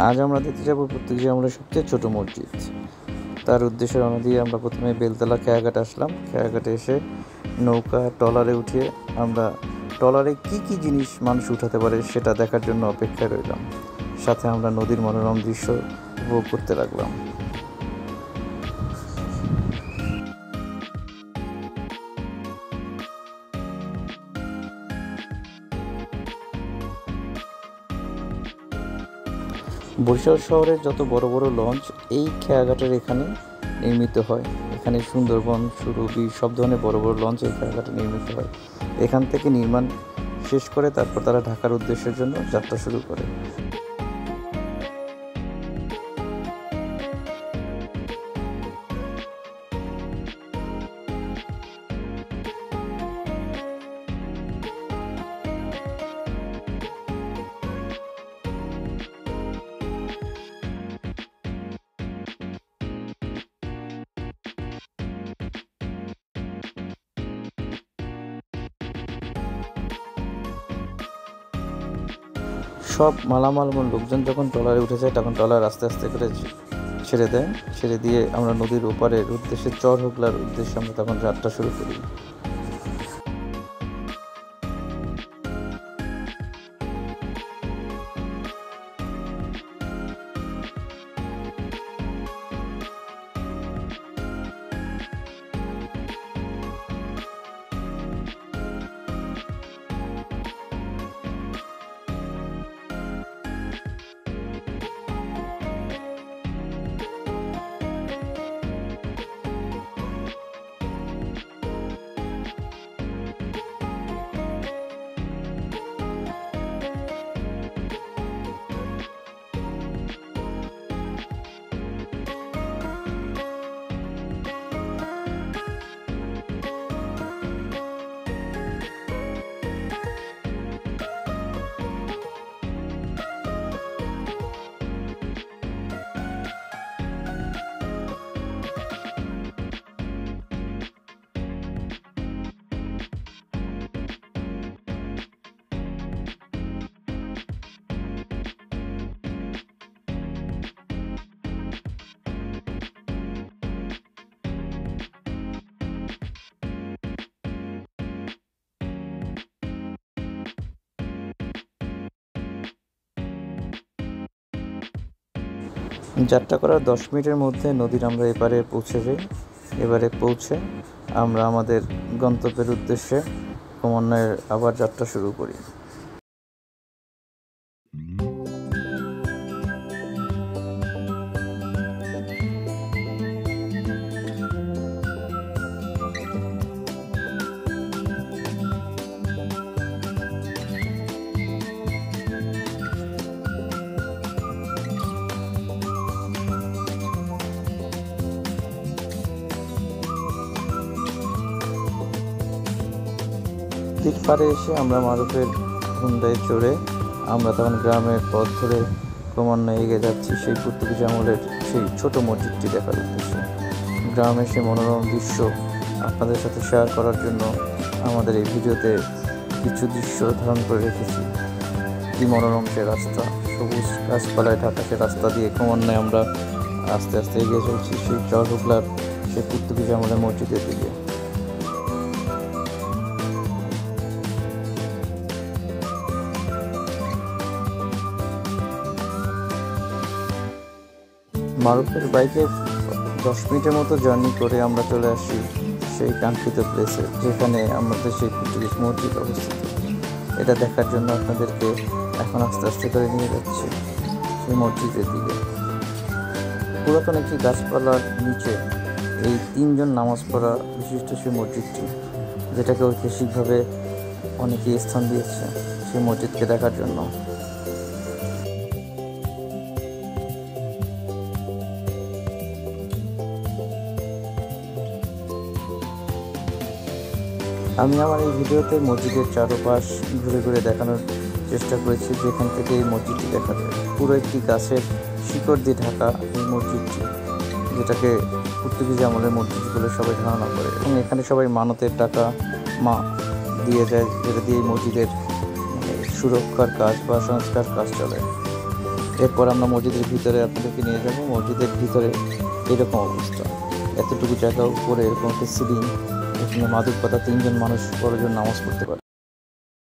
আজ আমরা দেখতে যাব পর্তুগিজ আমলের সবচেয়ে ছোট মসজিদ। তার উদ্দেশ্যে রওনা দিয়ে আমরা প্রথমে বেলতলা খেয়াঘাট আসলাম। খেয়াঘাটে এসে নৌকা ট্রলারে উঠিয়ে আমরা ট্রলারে কি জিনিস মানুষ উঠাতে পারে সেটা দেখার জন্য অপেক্ষায় রইলাম। সাথে আমরা নদীর মনোরম দৃশ্য উপভোগ করতে লাগলাম। বরিশাল শহরের যত বড় বড় লঞ্চ এই খেয়াঘাটের এখানে নির্মিত হয়। এখানে সুন্দরবন, সুরভি সব ধরনের বড় বড় লঞ্চ এই খেয়াঘাটে নির্মিত হয়। এখান থেকে নির্মাণ শেষ করে তারপর তারা ঢাকার উদ্দেশ্যের জন্য যাত্রা শুরু করে। সব মালামাল এবং লোকজন যখন ট্রলারে উঠে যায় তখন ট্রলার আস্তে আস্তে করে ছেড়ে দেয়। ছেড়ে দিয়ে আমরা নদীর ওপারের উদ্দেশ্যে চরহোগলার উদ্দেশ্যে আমরা তখন যাত্রা শুরু করি। যাত্রা করার 10 মিনিটের মধ্যে নদীর আমরা এপারে পৌঁছে যাই। এবারে পৌঁছে আমরা আমাদের গন্তব্যের উদ্দেশ্যে ক্রমান্বয়ে আবার যাত্রা শুরু করি। ঠিক পারে এসে আমরা মারুফের হুন্ডায় চড়ে আমরা তখন গ্রামের পথ ধরে ক্রমান্বয়ে এগিয়ে যাচ্ছি সেই পর্তুগিজ আমলের সেই ছোট মসজিদটি দেখার উদ্দেশ্যে। গ্রামের সেই মনোরম দৃশ্য আপনাদের সাথে শেয়ার করার জন্য আমাদের এই ভিডিওতে কিছু দৃশ্য ধারণ করে রেখেছি। কি মনোরম সে রাস্তা, সবুজ গাছপালায় ঢাকা সে রাস্তা দিয়ে ক্রমান্বয়ে আমরা আস্তে আস্তে এগিয়ে চলছি সেই চরহোগলার সেই পর্তুগিজ আমলের মসজিদের দিকে। মারুফের বাইকে 10 মিনিটের মতো জার্নি করে আমরা চলে আসি সেই কাঙ্ক্ষিত প্লেসে, যেখানে আমাদের সেই পর্তুগিজ মসজিদ অবস্থিত। এটা দেখার জন্য আপনাদেরকে এখন আস্তে আস্তে করে নিয়ে যাচ্ছি সেই মসজিদের দিকে। পুরাতন একটি গাছপালার নিচে এই 3 জন নামাজ পড়া বিশিষ্ট সেই মসজিদটি, যেটাকে ঐতিহাসিকভাবে অনেকে স্থান দিয়েছে সেই মসজিদকে দেখার জন্য। আমি আমার এই ভিডিওতে মসজিদের চারপাশ ঘুরে ঘুরে দেখানোর চেষ্টা করেছি, যেখান থেকে এই মসজিদটি দেখা যায়। পুরো একটি গাছের শিকড় দিয়ে ঢাকা এই মসজিদটি, যেটাকে পর্তুগিজ আমলের মসজিদ বলে সবাই ধারণা করে, এবং এখানে সবাই মানতের টাকা দিয়ে যায়, যেটা দিয়ে এই মসজিদের সুরক্ষার কাজ বা সংস্কার কাজ চলে। এরপর আমরা মসজিদের ভিতরে আপনাদেরকে নিয়ে যাব। মসজিদের ভিতরে এরকম অবস্থা, এতটুকু জায়গা উপরে এরকম একটা সিলিং, এখানে মাদুর পাতা 3 জন মানুষ বড়জন নামাজ পড়তে পারে।